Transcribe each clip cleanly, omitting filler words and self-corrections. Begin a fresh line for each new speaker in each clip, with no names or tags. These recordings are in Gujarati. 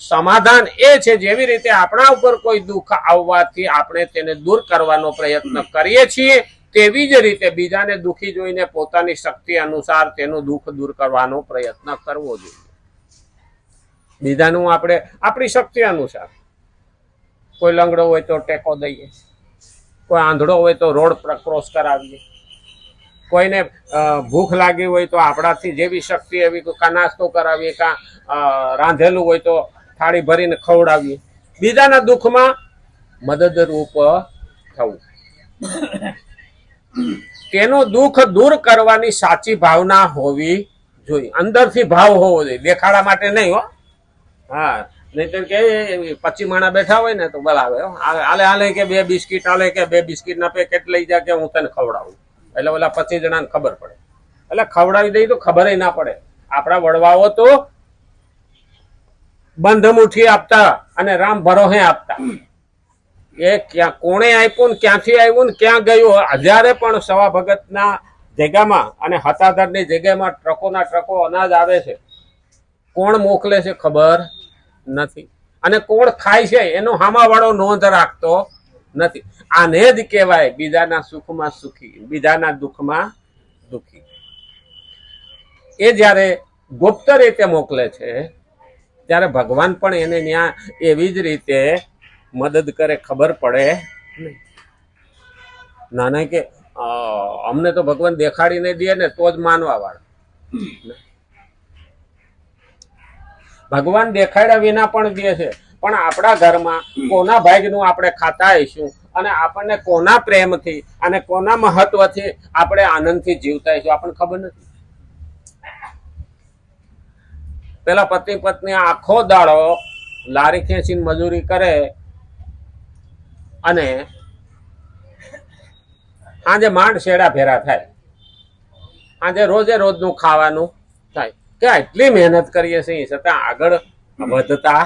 સમાધાન એ છે જેવી રીતે આપણા ઉપર કોઈ દુઃખ આવવાથી આપણે તેને દૂર કરવાનો પ્રયત્ન કરીએ છીએ, તેવી જ રીતે બીજાને દુઃખી જોઈને પોતાની શક્તિ અનુસાર તેનું દુઃખ દૂર કરવાનો પ્રયત્ન કરવો જોઈએ. બીજાનું આપણે આપણી શક્તિ અનુસાર, કોઈ લંગડો હોય તો ટેકો દઈએ, કોઈ આંધળો હોય તો રોડ ક્રોસ કરાવીએ, કોઈને ભૂખ લાગી હોય તો આપણાથી જેવી શક્તિ એવી કાં નાસ્તો કરાવીએ, કાં રાંધેલું હોય તો થાળી ભરીને ખવડાવીએ. બીજાના દુઃખમાં મદદરૂપ થવું, તેનું દુઃખ દૂર કરવાની સાચી ભાવના હોવી જોઈએ. અંદરથી ભાવ હોવો જોઈએ, દેખાડા માટે નહીં હો. હા, નહીતર કે 25 માણા બેઠા હોય ને તો બોલાવે, હાલે હાલે કે 2 બિસ્કીટ હાલે કે 2 બિસ્કીટના પેકેટ લઈ જા કે હું તને ખવડાવું. એટલે ઓલા 25 જણાને ખબર પડે, એટલે ખવડાવી દઈ તો ખબર ના પડે. આપણા વડવાઓ તો બંધ મુઠ્ઠી આપતા અને રામ ભરોહે આપતા. એ ક્યાં કોણે આપ્યું ને ક્યાંથી આવ્યું ને ક્યાં ગયું, હજારે પણ સવા ભગતના જગ્યામાં અને હતાધરની જગ્યામાં ટ્રકોના ટ્રકો અનાજ આવે છે, કોણ મોકલે છે ખબર નથી, અને કોણ ખાય છે એનો હામાવાળો નોંધ રાખતો નથી. આને જ કહેવાય બીજાના સુખમાં સુખી, બીજાના દુઃખમાં દુઃખી. એ જ્યારે ગુપ્ત રીતે મોકલે છે ત્યારે ભગવાન પણ એને ત્યાં એવી જ રીતે મદદ કરે, ખબર પડે નહીં. ના નહીં કે અમને તો ભગવાન દેખાડીને દે ને તો જ માનવા વાળા. ભગવાન દેખાડ્યા વિના પણ દે છે, પણ આપણા ઘરમાં કોના ભાગનું આપણે ખાતા આવીશું અને આપણને કોના પ્રેમથી અને કોના મહત્વથી આપણે આનંદથી જીવતા આવીશું આપણને ખબર નથી. પેલા પતિ પત્ની આખો દાડો લારી ખેંચીને મજૂરી કરે અને આજે માંડ શેડા ફેરા થાય, આજે રોજે રોજનું ખાવાનું થાય, કે એટલી મહેનત કરીએ છીએ છતાં આગળ વધતા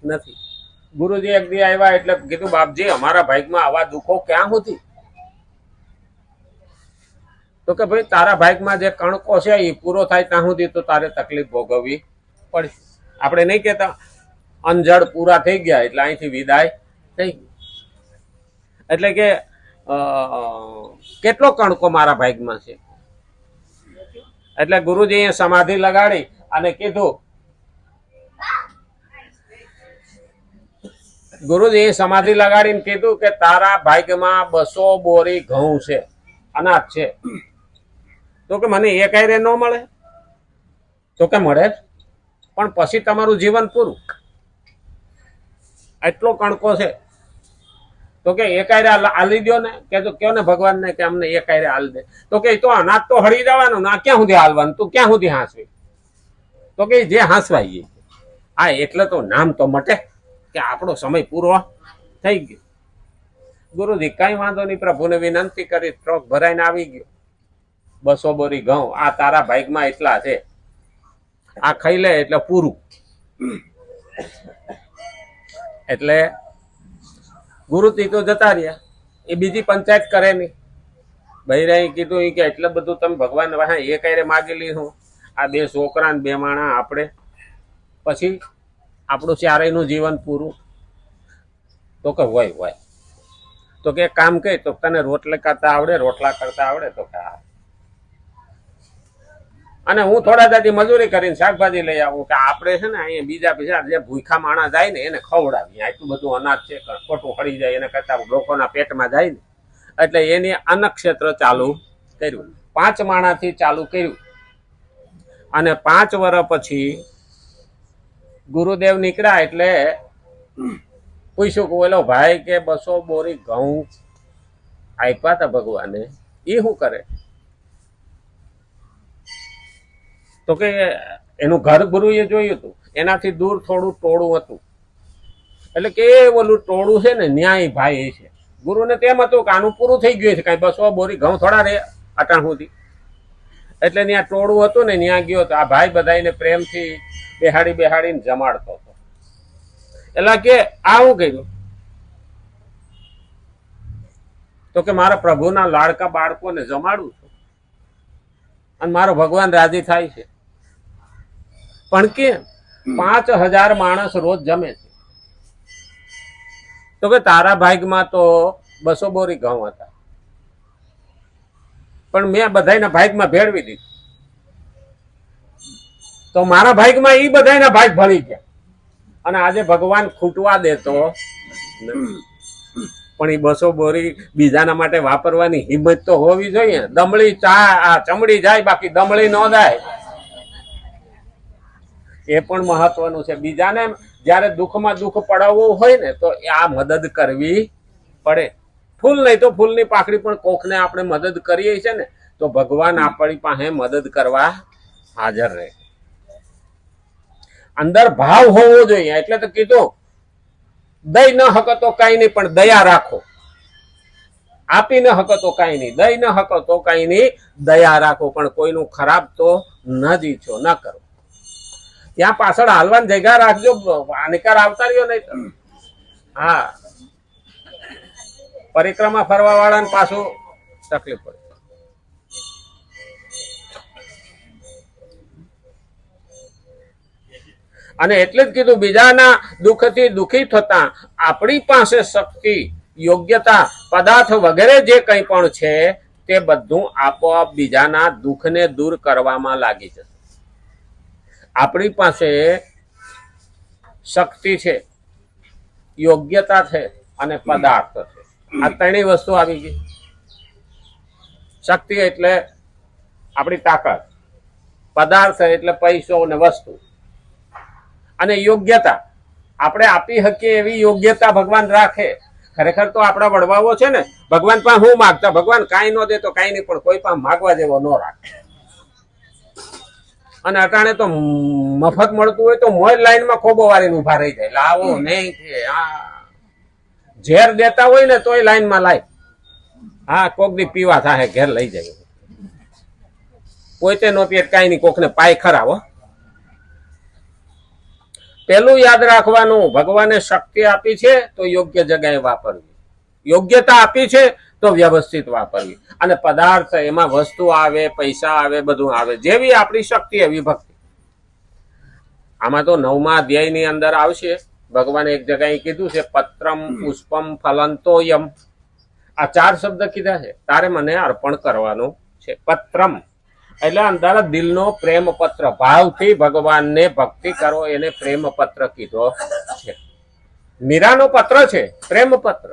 નથી. ગુરુજી એક દી આવ્યા એટલે કીધું, બાપજી અમારા ભાગમાં આવા દુઃખો ક્યાં સુધી? તો કે ભાઈ તારા ભાગમાં જે કણકો છે એ પૂરો થાય ત્યાં સુધી તો તારે તકલીફ ભોગવવી પડે. આપણે નહીં કહેતા અંજળ પૂરા થઈ ગયા એટલે અહીંથી વિદાય થઈ ગઈ. એટલે કે કેટલો કણકો મારા ભાગમાં છે. એટલે ગુરુજીએ સમાધિ લગાડી અને કીધું, ગુરુજીએ સમાધિ લગાડીને કીધું કે તારા ભાગમાં 200 બોરી ઘઉં છે, અનાજ છે. તો કે મને એક આયરે ન મળે? તો કે મળે, પણ પછી તમારું જીવન પૂરું. એટલો કણકો છે. તો કે એક આયરે આલી દો ને, કે તો કયો ને ભગવાન ને કે અમને એક આયરે આલ દે. તો કે તો અનાજ તો હળી જવાનું ના, ક્યાં સુધી હાલવાનું, તું ક્યાં સુધી હાંસવી? તો કે જે હાંસવાય આ એટલે તો નામ તો મટે કે આપણો સમય પૂરો થઈ ગયો. ગુરુજી કઈ વાંધો નહીં, પ્રભુને વિનંતી કરી ટ્રક ભરાઈને આવી ગયો. 200 બોરી ઘઉં આ તારા ભાગમાં એટલા છે, આ ખાઈ લે એટલે પૂરું. એટલે ગુરુજી તો જતા રહ્યા, એ બીજી પંચાયત કરે નહીં. બૈરાએ કીધું કે એટલે બધું તમે ભગવાન વાહે એ કઈ માગી લીધું, આ 2 છોકરા ને 2 માણા આપણે, પછી આપણું ચારેયનું જીવન પૂરું. તો કે હોય. તો કે કામ કઈ, તો તને રોટલા કરતા આવડે, રોટલા કરતા આવડે? તો કે હા. અને હું થોડા દાદી મજૂરી કરીને શાકભાજી લઈ આવું, કે આપણે છે ને અહીંયા બીજા જે ભૂખા માણસ જાય ને એને ખવડાવીએ. આટલું બધું અનાજ છે, ખોટું હળી જાય એને કરતા લોકોના પેટમાં જાય ને. એટલે એની અન્નક્ષેત્ર ચાલુ કર્યું, 5 માણાથી ચાલુ કર્યું. અને 5 વર્ષ પછી ગુરુદેવ નીકળ્યા એટલે પૂછ્યું કે ઓલો ભાઈ કે 200 બોરી ઘઉં આપ્યા હતા ભગવાને, એ શું કરે? તો કે એનું ઘર ગુરુએ જોયું હતું, એનાથી દૂર થોડું ટોળું હતું. એટલે કે ઓલું ટોળું છે ને ન્યાય ભાઈ છે. ગુરુને તેમ હતું કે આનું પૂરું થઈ ગયું છે, કઈ 200 બોરી ઘઉં થોડા રે અટાણ સુધી. એટલે ત્યાં ટોળું હતું ને ત્યાં ગયો તો આ ભાઈ બધાને પ્રેમથી બેહાડીને જમાડતો હતો. એટલે કે આ હું કર્યું? તો કે મારા પ્રભુના લાડકા બાળકોને જમાડું છું અને મારો ભગવાન રાજી થાય છે. પણ કેમ? 5,000 માણસ રોજ જમે છે. તો કે તારા ભાગમાં તો 200 બોરી ઘઉં હતા, પણ મેં બધાના ભાગમાં ભેળવી દીધું, તો મારા ભાગમાં ઈ બધાના ભાગ ભળી ગયા. અને આજે ભગવાન ખૂટવા દેતો નથી. પણ એ 200 બોરી બીજાના માટે વાપરવાની હિંમત તો હોવી જોઈએ. દમડી ચમડી જાય, બાકી દમડી ન જાય. એ પણ મહત્વનું છે. બીજાને જયારે દુઃખમાં દુઃખ પડાવવું હોય ને, તો આ મદદ કરવી પડે. ફૂલ નહીં તો ફૂલની પાકડી પણ કોકને આપણે મદદ કરીએ છે ને, તો ભગવાન આપણી પાસે મદદ કરવા હાજર રહે. અંદર ભાવ હોવો જોઈએ. એટલે તો કીધું, દઈ ન હકો તો કઈ નહીં, પણ દયા રાખો. આપી ન હકો તો કઈ નહીં, દઈ ન હકો તો કઈ નહીં, દયા રાખો. પણ કોઈનું ખરાબ તો ન જ ઈચ્છો, ન કરો. ત્યાં પાછળ હાલવાની જગ્યા રાખજો, હાનિકાર આવતા રહ્યો નહીં તો. હા, પરિક્રમા ફરવા વાળાને પાછું તકલીફ પડે. અને એટલે જ કીધું, બીજાના દુઃખથી દુઃખી થતા આપણી પાસે શક્તિ, યોગ્યતા, પદાર્થ વગેરે જે કંઈ પણ છે તે બધું આપોઆપ બીજાના દુઃખને દૂર કરવામાં લાગી જશે. આપણી પાસે શક્તિ છે, યોગ્યતા છે અને પદાર્થ છે. આ ત્રણેય વસ્તુ આવી ગઈ. શક્તિ એટલે આપણી તાકાત, પદાર્થ એટલે પૈસો અને વસ્તુ, અને યોગ્યતા આપણે આપી શકીએ એવી યોગ્યતા ભગવાન રાખે. ખરેખર તો આપણા વડવાઓ છે ને, ભગવાન પાસે હું માગતા, ભગવાન કાંઈ ન દે તો કાંઈ નહીં, પણ કોઈ પાસે માગવા જેવો ન રાખે. અને અટાણે તો મફત મળતું હોય તો મોજ લાઈનમાં ખોબો વાળીને ઉભા રહી જાય. લાવો નહીં છે, હા, ઝેર દેતા હોય ને તોય લાઈનમાં લાય. હા, કોક દી પીવા થાય, ઘેર લઈ જાય. પોતે નો પીએ કાંઈ નહીં, કોકને પાય ખરા. હો, પેલું યાદ રાખવાનું, ભગવાને શક્તિ આપી છે તો યોગ્ય જગ્યાએ વાપરવી, યોગ્યતા આપી છે તો વ્યવસ્થિત વાપરવી. અને પદાર્થ, એમાં વસ્તુ આવે, પૈસા આવે, બધું આવે. જેવી આપણી શક્તિ એવી ભક્તિ. આમાં તો 9મા અધ્યાયની અંદર આવશે. ભગવાને એક જગ્યાએ કીધું છે, પત્રમ પુષ્પમ ફલંતોયમ. આ 4 શબ્દ કીધા છે. તારે મને અર્પણ કરવાનું છે. પત્રમ એટલે અંદર દિલનો પ્રેમ પત્ર, ભાવથી ભગવાનને ભક્તિ કરો, એને પ્રેમ પત્ર કીધો છે. મીરાનો પત્ર છે, પ્રેમ પત્ર.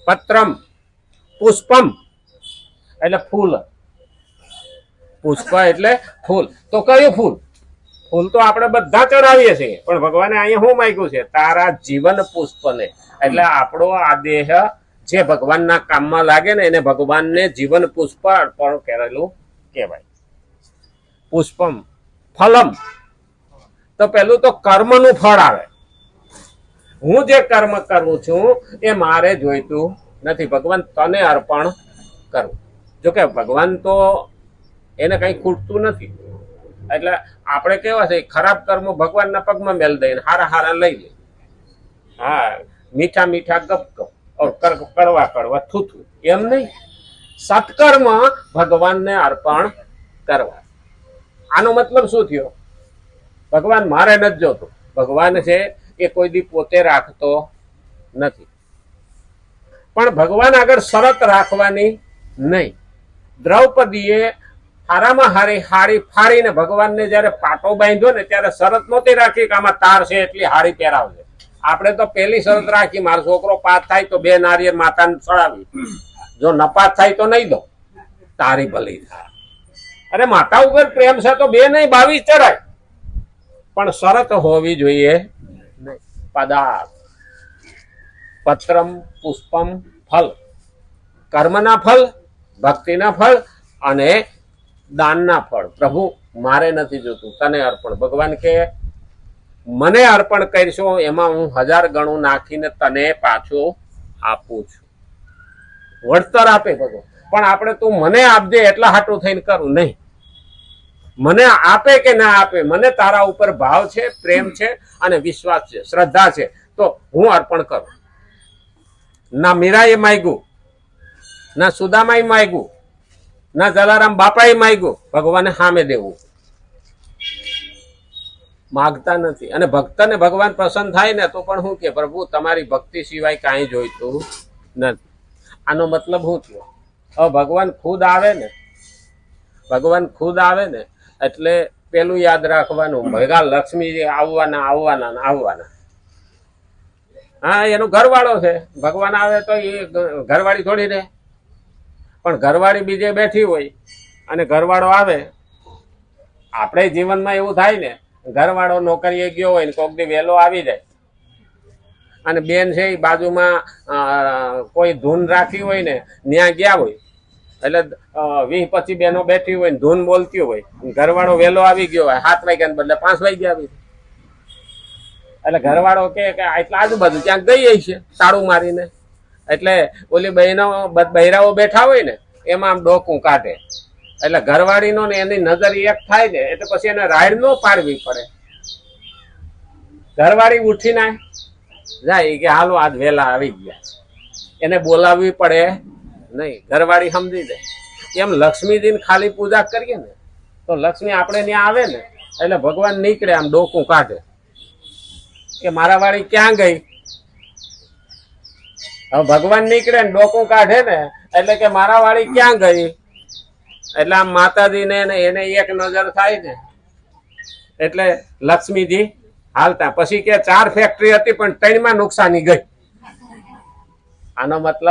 પત્રમ, પુષ્પમ એટલે ફૂલ. પુષ્પ એટલે ફૂલ. તો કયું ફૂલ? ફૂલ તો આપણે બધા ચડાવીએ છીએ, પણ ભગવાને અહીંયા શું માંગ્યું છે? તારા જીવન પુષ્પને. એટલે આપણો આ દેહ જે ભગવાનના કામમાં લાગે ને, એને ભગવાનને જીવન પુષ્પ અર્પણ કરેલું કહેવાય. પુષ્પમ ફલમ, તો પેલું તો કર્મનું ફળ આવે. હું જે કર્મ કરું છું એ મારે જોઈતું નથી, ભગવાન તને અર્પણ કરું. જોકે ભગવાન તો એને કઈ ખૂટતું નથી. એટલે આપણે કેવા છે, ખરાબ કર્મ ભગવાનના પગમાં મેલ દઈને હારા હારા લઈ લે. હા, મીઠા મીઠા ગપ ગપ, ઓર કડવા કડવા થૂથું, એમ નહીં. સત્કર્મ ભગવાનને અર્પણ કરવા. આનો મતલબ શું થયો? ભગવાન મારે નથી જોતો. ભગવાન છે એ કોઈ દી પોતે રાખતો નથી, પણ ભગવાન આગળ શરત રાખવાની નહીં. દ્રૌપદીએ હારામાં હારી હાડી ફાડીને ભગવાનને જયારે પાટો બાંધ્યો ને, ત્યારે શરત નહોતી રાખી કે આમાં તાર છે એટલી હાડી પહેરાવજે. આપણે તો પેલી શરત રાખી, મારો છોકરો પાસ થાય તો 2 નારિયેળ માતાને ચડાવી, જો નપાસ થાય તો નહીં દો, તારી ભલી થાય. અરે માતા ઉપર પ્રેમ છે તો 2 નહીં 22 ચડાય, પણ શરત હોવી જોઈએ નહીં. પદાર્થ, પત્રમ પુષ્પમ ફલ, કર્મના ફલ, ભક્તિના ફળ અને દાનના ફળ. પ્રભુ મારે નથી જોતું, તને અર્પણ. ભગવાન કે મને અર્પણ કરશો એમાં હું 1000 ગણું નાખીને તને પાછું આપું છું. વળતર આપે ભગવાન. પણ આપણે તું મને આપજે એટલા હાટું થઈને કરું નહીં. મને આપે કે ના આપે, મને તારા ઉપર ભાવ છે, પ્રેમ છે અને વિશ્વાસ છે, શ્રદ્ધા છે, તો હું અર્પણ કરું. ના મીરાએ માગ્યું, ના સુદામાએ માગ્યું, ના જલારામ બાપાએ માગ્યું, ભગવાને સામે દેવું. માગતા નથી. અને ભક્તને ભગવાન પ્રસન્ન થાય ને તો પણ શું કે પ્રભુ તમારી ભક્તિ સિવાય કાંઈ જોઈતું નથી. આનો મતલબ શું થયો? હવે ભગવાન ખુદ આવે ને, ભગવાન ખુદ આવે ને એટલે પેલું યાદ રાખવાનું, ભેગા લક્ષ્મી આવવાના આવવાના ને આવવાના. હા, એનો ઘરવાળો છે. ભગવાન આવે તો એ ઘરવાળી થોડી રહે. પણ ઘરવાળી બીજે બેઠી હોય અને ઘરવાળો આવે. આપણે જીવનમાં એવું થાય ને, ઘરવાળો નોકરીએ ગયો હોય ને કોક દી વહેલો આવી જાય અને બેન છે એ બાજુમાં કોઈ ધૂન રાખી હોય ને ત્યાં ગયા હોય એટલે 20-25 બહેનો બેઠી હોય ને ધૂન બોલતી હોય, ઘરવાળો વહેલો આવી ગયો હોય, 7 વાગ્યાને બદલે 5 વાગ્યા આવી. એટલે ઘરવાળો કે આટલા આજુબાજુ ક્યાંક ગઈ છે તાળું મારીને. એટલે ઓલી બહેરાઓ બેઠા હોય ને એમાં આમ ડોકું કાઢે. એટલે ઘરવાળીનો ને એની નજર એક થાય ને એટલે પછી એને રાઈડ ન પાડવી પડે. ઘરવાળી ઉઠીને જાય કે હાલો આજ વહેલા આવી ગયા, એને બોલાવવી પડે નહીં. ઘરવાળી સમજી દે. એમ લક્ષ્મીજીને ખાલી પૂજા કરીએ ને તો લક્ષ્મી આપણે ત્યાં આવે ને એટલે ભગવાન નીકળે આમ ડોકું કાઢે કે મારા વાળી ક્યાં ગઈ. હવે ભગવાન નીકળે ને ડોકું કાઢે ને એટલે કે મારા વાળી ક્યાં ગઈ. એટલે આમ માતાજીને એને એક નજર થાય ને એટલે લક્ષ્મીજી હાલતા. પછી કે 4 ફેક્ટરી હતી પણ 3માં નુકસાની ગઈ. આનો મતલબ